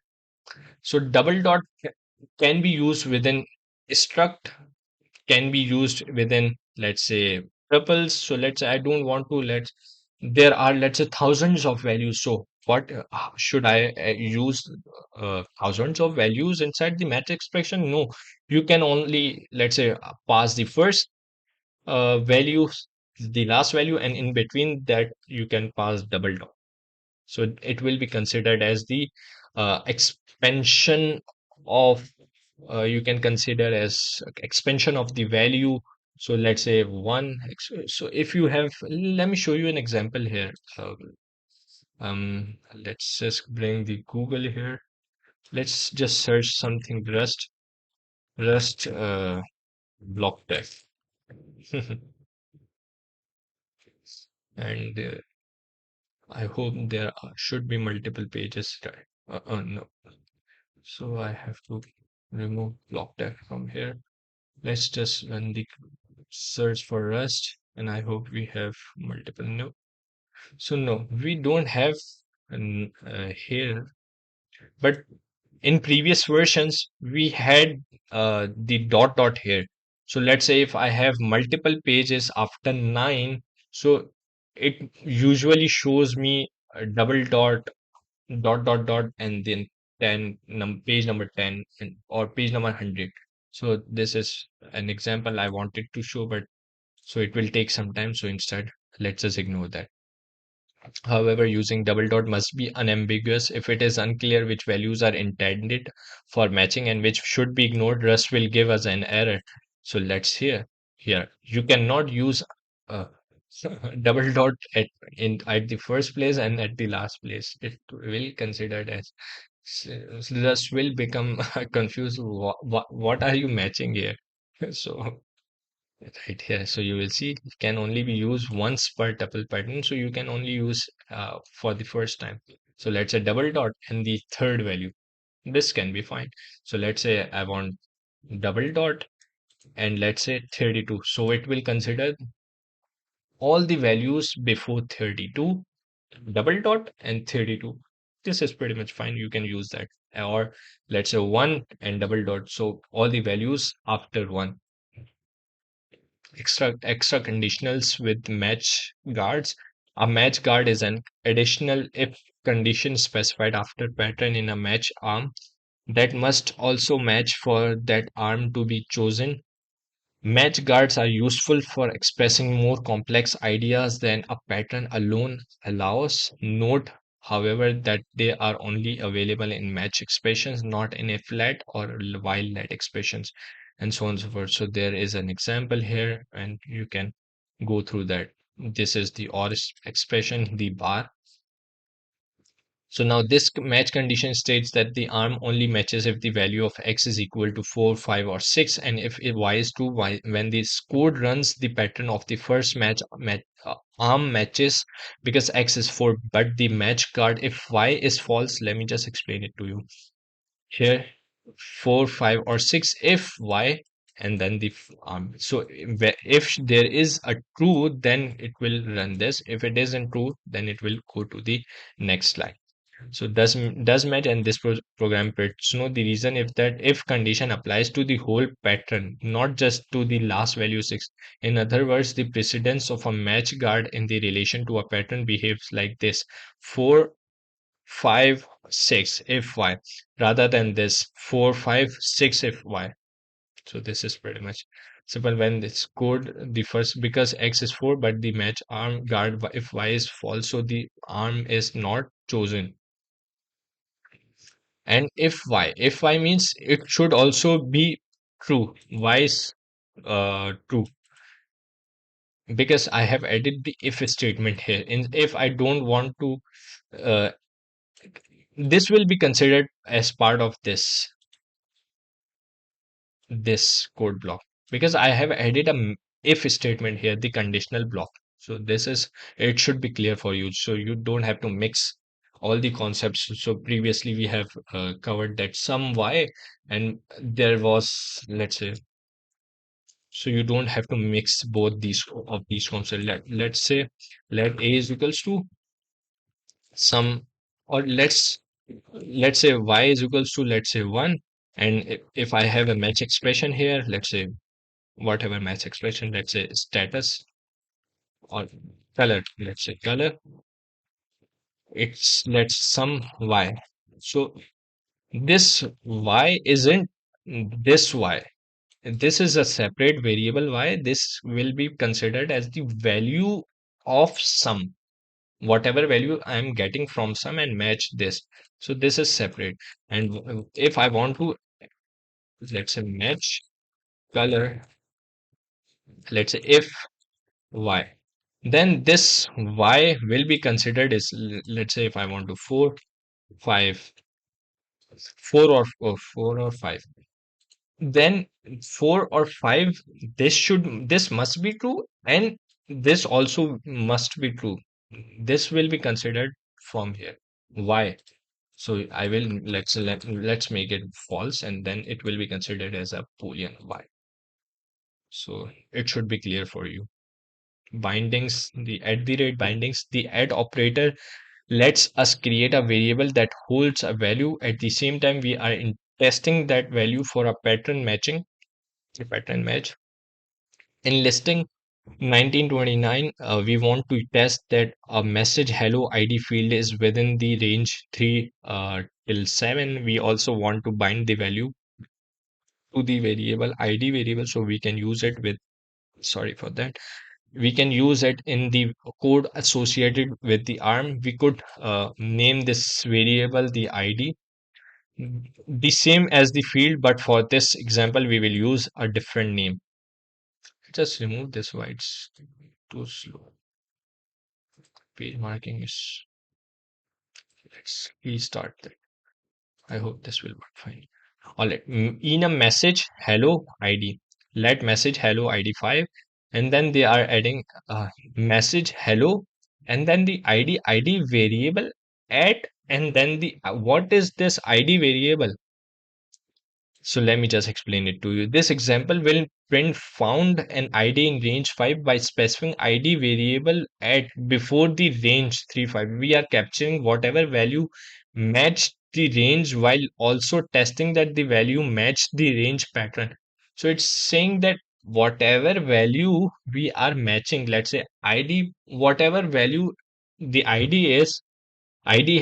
So double dot can be used within struct, can be used within, let's say, tuples. So let's say I don't want to there are, let's say, thousands of values. So what should I use thousands of values inside the match expression? No, you can only, let's say, pass the first value, the last value, and in between that you can pass double dot. So it will be considered as the expansion of, you can consider as expansion of the value. So let's say so if you have, let me show you an example here. Let's just bring the Google here. Let's just search something Rust BlockDev. And I hope there should be multiple pages, right? No. So I have to remove BlockDev from here. Let's just run the search for Rust, and I hope we have multiple. No. So no, we don't have here, but in previous versions we had the dot dot here. So let's say if I have multiple pages after 9, so it usually shows me a double dot and then 10 page number 10 or page number 100. So this is an example I wanted to show, but so it will take some time. So instead, let's just ignore that. However, using double dot must be unambiguous. If it is unclear which values are intended for matching and which should be ignored, Rust will give us an error. So let's here. You cannot use uh, double dot at the first place and at the last place. It will considered as Rust will become confused. What are you matching here? So right here. So you will see it can only be used once per tuple pattern. So you can only use for the first time. So let's say double dot and the third value. This can be fine. So let's say I want double dot and let's say 32. So it will consider all the values before 32, double dot and 32. This is pretty much fine. You can use that. Or let's say 1 and double dot. So all the values after 1. Extra conditionals with match guards. A match guard is an additional if condition specified after pattern in a match arm that must also match for that arm to be chosen. Match guards are useful for expressing more complex ideas than a pattern alone allows. Note, however, that they are only available in match expressions, not in if let or while let expressions, and so on and so forth. So there is an example here, and you can go through that. This is the or expression, the bar. So now this match condition states that the arm only matches if the value of x is equal to 4, 5, or 6, and if y is 2, when this code runs, the pattern of the first arm matches because x is 4, but the match card if y is false. Let me just explain it to you here. 4, 5, or 6 if y, and then the so if there is a true, then it will run this. If it isn't true, then it will go to the next line. So does match, and this program prints no. The reason if that if condition applies to the whole pattern, not just to the last value 6. In other words, the precedence of a match guard in the relation to a pattern behaves like this: 4, 5, 6 if y, rather than this 4, 5, 6 if y. So this is pretty much simple. When this code the first, because x is 4, but the match arm guard if y is false, so the arm is not chosen. And if y means it should also be true. Y is true, because I have added the if statement here. In if I don't want to, uh, this will be considered as part of this code block, because I have added a if statement here, the conditional block. So this is, it should be clear for you, so you don't have to mix all the concepts. So previously we have covered that some y, and there was, let's say, so you don't have to mix both these of these concepts. Let's say let a is equals to some, or let's say y is equals to, let's say, 1, and if I have a match expression here, let's say whatever match expression, let's say status, or color, let's say color, it's let's some y. So this y isn't this y. This is a separate variable y. This will be considered as the value of sum, whatever value I am getting from sum, and match this. So this is separate. And if I want to, let's say, match color, let's say if y, then this y will be considered as, let's say, if I want to 4, 5, 4, or 4 or 5, then 4 or 5, this must be true, and this also must be true. This will be considered from here. Why? So I will, let's make it false, and then it will be considered as a boolean y. So it should be clear for you. Bindings, the at the rate bindings, the add operator lets us create a variable that holds a value. At the same time, we are testing that value for a pattern matching, a pattern match. In listing 1929, we want to test that a message hello ID field is within the range 3 till 7. We also want to bind the value to the variable ID variable, so we can use it with, sorry for that, we can use it in the code associated with the arm. We could name this variable the ID, the same as the field, but for this example we will use a different name. Just remove this why it's too slow. Page marking is, let's restart that. I hope this will work fine. All right, in a message hello ID, let message hello ID 5, and then they are adding message hello, and then the ID variable at, and then the what is this ID variable? So let me just explain it to you. This example will print found an ID in range 5 by specifying ID variable at before the range 3, 5. We are capturing whatever value matched the range while also testing that the value matched the range pattern. So it's saying that whatever value we are matching, let's say ID, whatever value the ID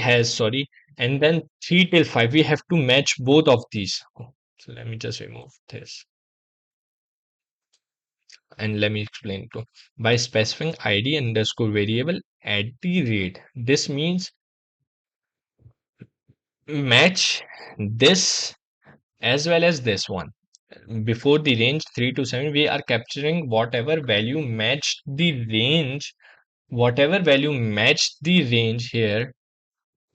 has, sorry, and then 3 till 5, we have to match both of these. So let me just remove this, and let me explain it to. By specifying ID underscore variable at the rate, this means match this as well as this one. Before the range 3 to 7, we are capturing whatever value matched the range, whatever value matched the range here,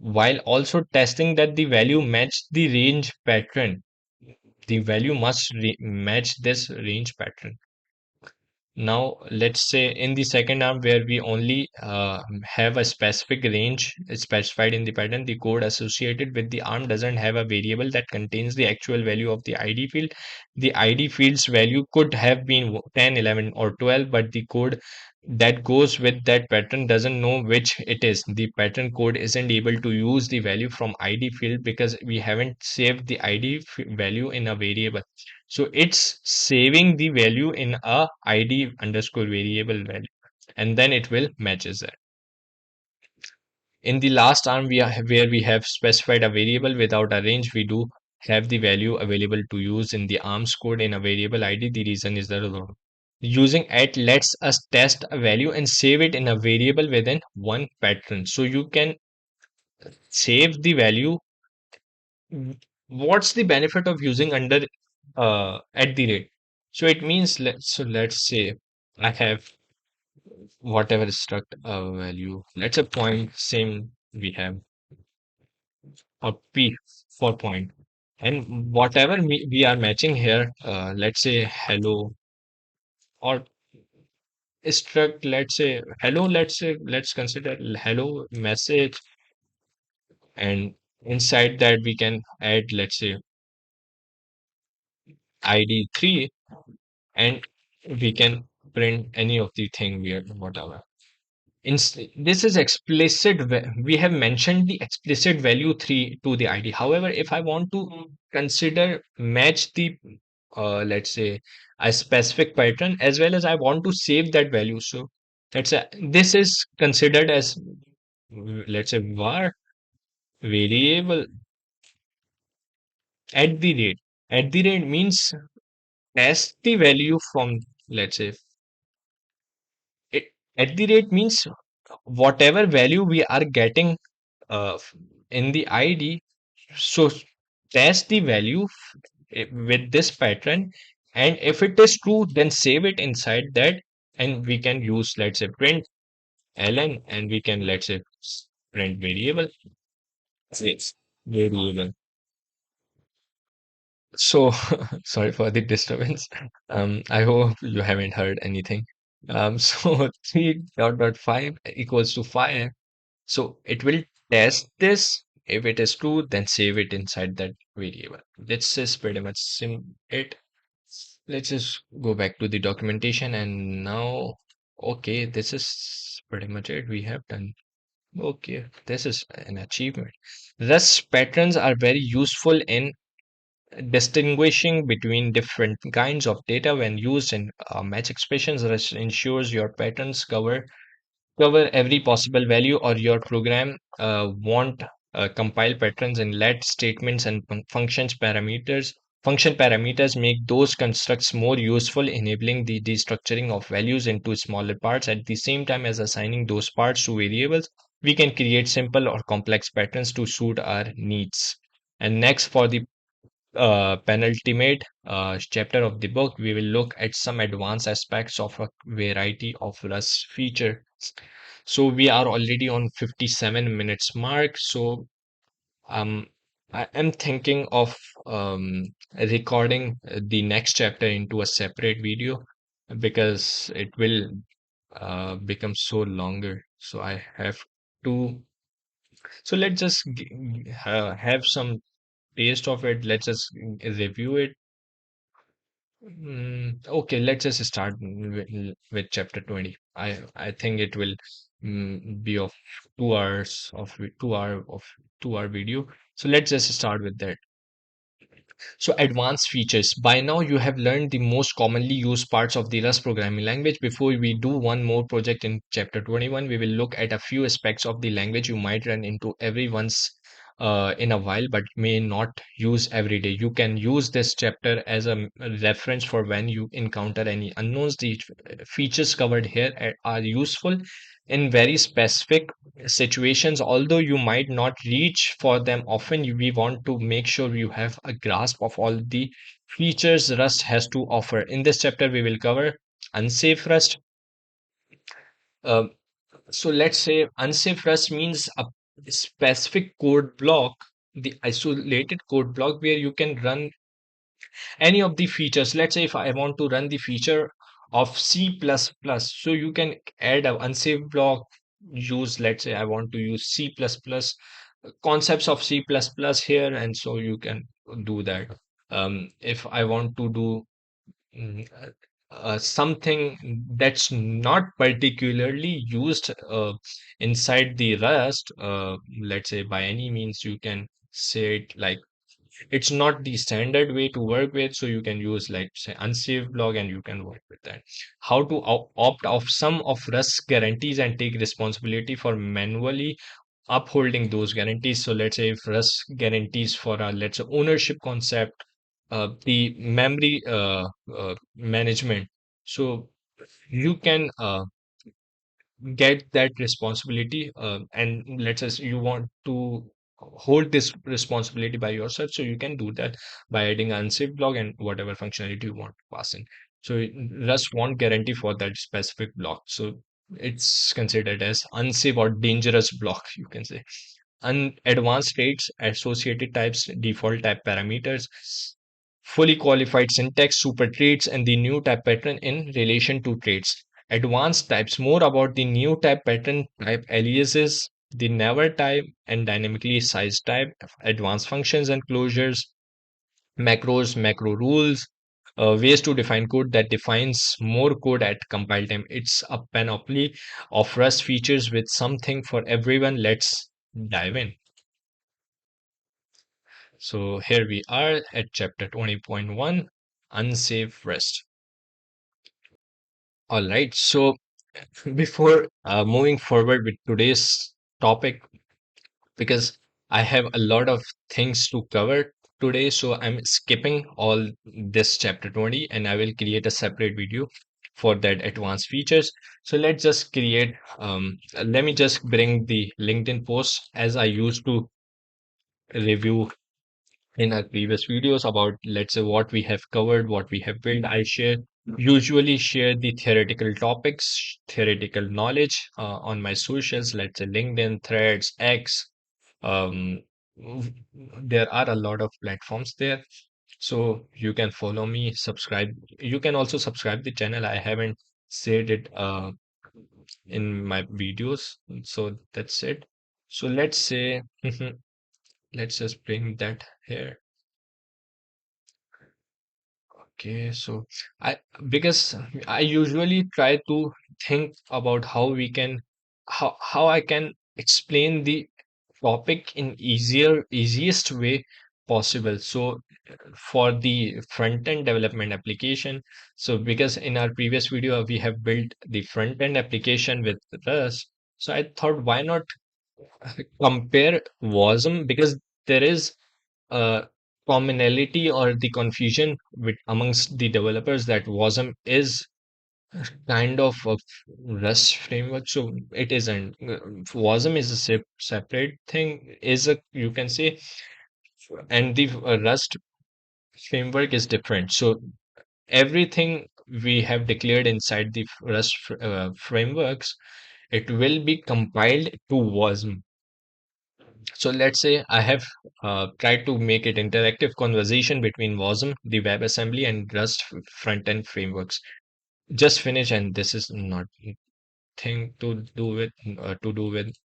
while also testing that the value match the range pattern. The value must match this range pattern. Now, let's say in the second arm where we only have a specific range specified in the pattern, the code associated with the arm doesn't have a variable that contains the actual value of the ID field. The ID field's value could have been 10, 11, or 12, but the code that goes with that pattern doesn't know which it is. The pattern code isn't able to use the value from ID field because we haven't saved the ID value in a variable. So it's saving the value in a ID underscore variable value, and then it will matches that. In the last arm, where we have specified a variable without a range, we do have the value available to use in the arms code in a variable ID. The reason is that using at lets us test a value and save it in a variable within one pattern. So you can save the value. What's the benefit of using under at the rate? So it means let's say I have whatever struct value. Let's say point same we have or p for point, and whatever we are matching here. Let's say hello or struct. Let's say hello. Let's consider hello message, and inside that we can add let's say ID 3, and we can print any of the thing we are whatever. This is explicit. We have mentioned the explicit value 3 to the ID. However, if I want to consider match the let's say a specific pattern as well as I want to save that value. So let's say this is considered as let's say var variable at the rate. At the rate means test the value from let's say it, at the rate means whatever value we are getting in the ID. So test the value with this pattern, and if it is true, then save it inside that, and we can use let's say print ln, and we can let's say print variable. Yes, variable. So sorry for the disturbance. I hope you haven't heard anything. So 3.5 equals to 5. So it will test this. If it is true, then save it inside that variable. This is pretty much it. Let's just go back to the documentation, and now, okay, this is pretty much it. We have done. Okay, this is an achievement. Thus, patterns are very useful in distinguishing between different kinds of data when used in match expressions. This ensures your patterns cover every possible value, or your program won't compile patterns in let statements and function parameters make those constructs more useful, enabling the destructuring of values into smaller parts. At the same time as assigning those parts to variables, we can create simple or complex patterns to suit our needs. And next, for the penultimate chapter of the book, we will look at some advanced aspects of a variety of Rust features. So we are already on 57 minutes mark. So um, I am thinking of recording the next chapter into a separate video because it will become so longer. So I have to. So let's just have some taste of it. Let's just review it. Okay, let's just start with chapter 20. I think it will be of 2 hours of 2 hour of 2 hour video. So let's just start with that. So advanced features. By now you have learned the most commonly used parts of the Rust programming language. Before we do one more project in chapter 21, we will look at a few aspects of the language you might run into every once in a while but may not use every day. You can use this chapter as a reference for when you encounter any unknowns. The features covered here are useful in very specific situations. Although you might not reach for them often, we want to make sure you have a grasp of all the features Rust has to offer. In this chapter, we will cover unsafe Rust. Uh, so let's say unsafe Rust means a specific code block, the isolated code block where you can run any of the features. Let's say if I want to run the feature of C++, so you can add an unsafe block, use, let's say I want to use C++, concepts of C++ here, and so you can do that. If I want to do something that's not particularly used inside the Rust, let's say by any means, you can say it like it's not the standard way to work with, so you can use like say unsafe block and you can work with that. How to opt off some of Rust guarantees and take responsibility for manually upholding those guarantees. So let's say if Rust guarantees for a, let's say, ownership concept, the memory management, so you can get that responsibility, and let's say you want to hold this responsibility by yourself, so you can do that by adding an unsafe block and whatever functionality you want to pass in. So Rust won't guarantee for that specific block, so it's considered as unsafe or dangerous block, you can say. Advanced traits, associated types, default type parameters, fully qualified syntax, super traits, and the new type pattern in relation to traits. Advanced types, more about the new type pattern, type aliases, the never type, and dynamically sized type, advanced functions and closures, macros, macro rules, ways to define code that defines more code at compile time. It's a panoply of Rust features with something for everyone. Let's dive in. So here we are at chapter 20.1, unsafe Rest. All right. So before moving forward with today's topic, because I have a lot of things to cover today, so I'm skipping all this chapter 20 and I will create a separate video for that advanced features. So let's just create, let me just bring the LinkedIn post as I used to review in our previous videos about, let's say, what we have covered, what we have built. I usually share the theoretical topics, theoretical knowledge on my socials, let's say LinkedIn, Threads, X. um, w- there are a lot of platforms there, so you can follow me, subscribe. You can also subscribe the channel. I haven't said it in my videos, so that's it. So let's say let's just bring that here. Okay, so I, because I usually try to think about how we can, how I can explain the topic in easiest way possible. So for the front end development application, so because in our previous video we have built the front end application with Rust, so I thought why not compare Wasm, because there is a commonality or the confusion with amongst the developers that Wasm is kind of a Rust framework. So it isn't. Wasm is a separate thing, is a, you can say, and the Rust framework is different. So everything we have declared inside the Rust frameworks, it will be compiled to Wasm. So let's say I have tried to make it interactive conversation between Wasm, the WebAssembly, and Rust front-end frameworks. Just finish, and this is not thing to do with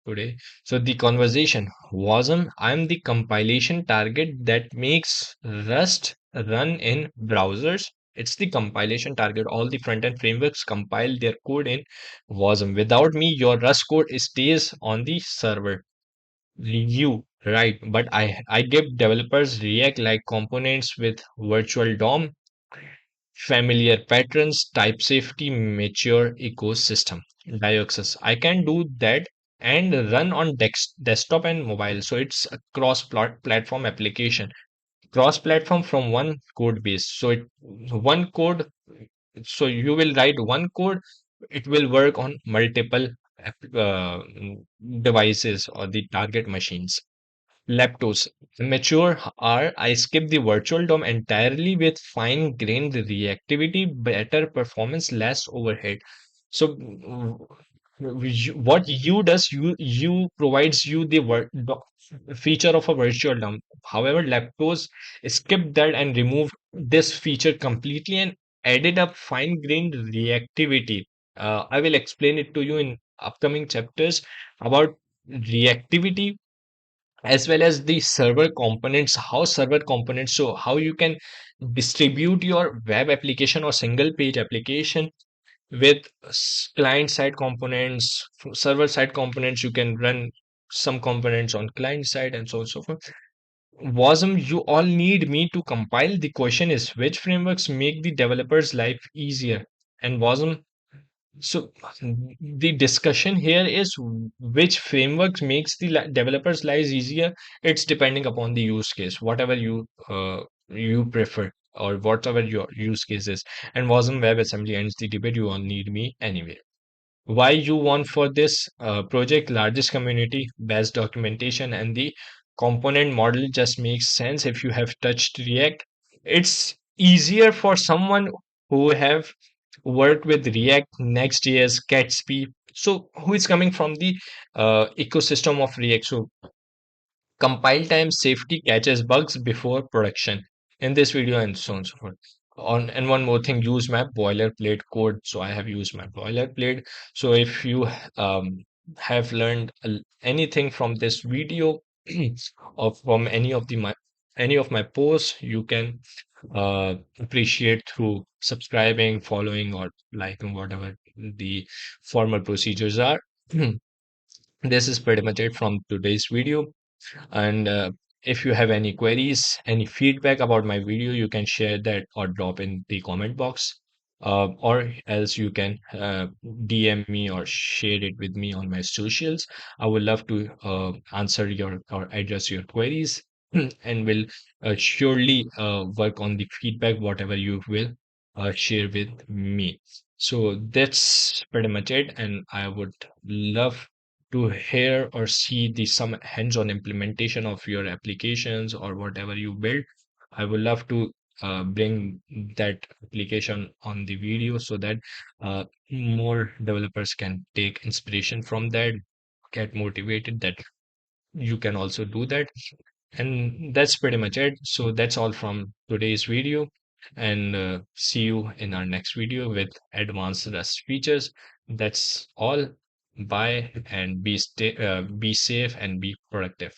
today. So the conversation, Wasm, I'm the compilation target that makes Rust run in browsers. It's the compilation target. All the front-end frameworks compile their code in Wasm. Without me, your Rust code stays on the server. You right, but I give developers React like components with virtual DOM, familiar patterns, type safety, mature ecosystem. Dioxys. I can do that and run on desktop and mobile. So it's a platform application. Cross platform from one code base. So it one code. So you will write one code. It will work on multiple devices or the target machines. Leptos. Mature are I skip the virtual DOM entirely with fine grained reactivity, better performance, less overhead. So what you does, you provides you the feature of a virtual DOM. However, lactose skipped that and removed this feature completely and added up fine-grained reactivity. I will explain it to you in upcoming chapters about reactivity, as well as the server components, how server components, so how you can distribute your web application or single page application with client side components, server side components. You can run some components on client side and so on and so forth. Wasm, you all need me to compile. The question is, which frameworks make the developers life easier? And Wasm, so the discussion here is which framework makes the developers' lives easier. It's depending upon the use case, whatever you prefer or whatever your use case is. And Wasm WebAssembly ends the debate. You all need me anyway. Why you want for this project? Largest community, best documentation, and the component model just makes sense. If you have touched React, it's easier for someone who have worked with React, Next.js, Gatsby, so who is coming from the ecosystem of React. So compile time, safety, catches bugs before production in this video, and so on and so forth. On and one more thing, use my boilerplate code. So I have used my boilerplate. So if you have learned anything from this video or from any of my posts, you can appreciate through subscribing, following, or liking, whatever the formal procedures are. This is pretty much it from today's video. And if you have any queries, any feedback about my video, you can share that or drop in the comment box. Or else you can DM me or share it with me on my socials. I would love to answer your or address your queries and will surely work on the feedback, whatever you will share with me. So that's pretty much it. And I would love to hear or see the some hands-on implementation of your applications or whatever you build. I would love to bring that application on the video so that more developers can take inspiration from that, get motivated that you can also do that. And that's pretty much it. So that's all from today's video. And see you in our next video with advanced Rust features. That's all. Bye and be safe and be productive.